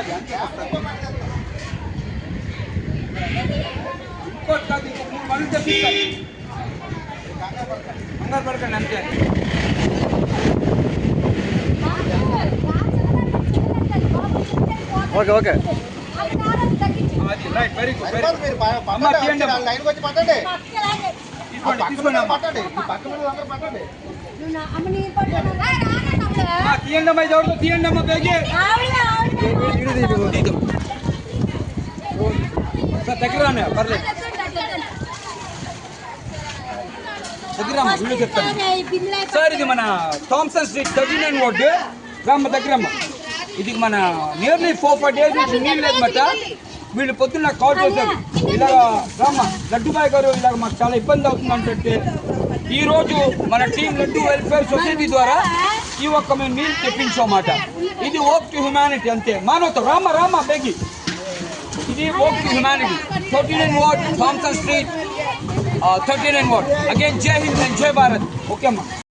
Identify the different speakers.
Speaker 1: వస్తుంది అంతే వస్తుంది. ఇంకోటి కాదు, ఇంకో 3 మనులు తెప్పిస్తాను. కంగారు పడకండి అంతే.
Speaker 2: ఓకే ఓకే
Speaker 1: అది right, very good, very good. అమ్మ తీయండి అమ్మ. తీసుకోండి అమ్మ. తీయండి అమ్మ, ఇది ఎవరితో తీయండి అమ్మ బేగి. సార్ దగ్గర రానే పర్లేదు, దగ్గర అమ్మ, వీళ్ళు చెప్తాను సార్. ఇది మన థామ్సన్ స్ట్రీట్ 39 వార్డు రామ్మ దగ్గర అమ్మ. ఇది మన నియర్లీ 4-5 days నుంచి నీళ్ళు లేదన్నమాట. వీళ్ళు పొద్దున్న నాకు కాల్ చేశారు, ఇలాగ రామ్మ లడ్డుబాయ్ గారు ఇలాగ మాకు చాలా ఇబ్బంది అవుతుంది అంటే ఈరోజు మన టీం లడ్డు వెల్ఫేర్ సొసైటీ ద్వారా ఈ ఒక్క మేము నీళ్ళు తెప్పించామాట. ఇది ఓక్ టు హ్యుమానిటీ అంతే, మానవత. రామ్మ బేగి, ఇది ఓక్ to humanity 39 ward Thomson street 39 ward. Again Jai Hind and జై భారత్. ఓకే అమ్మా.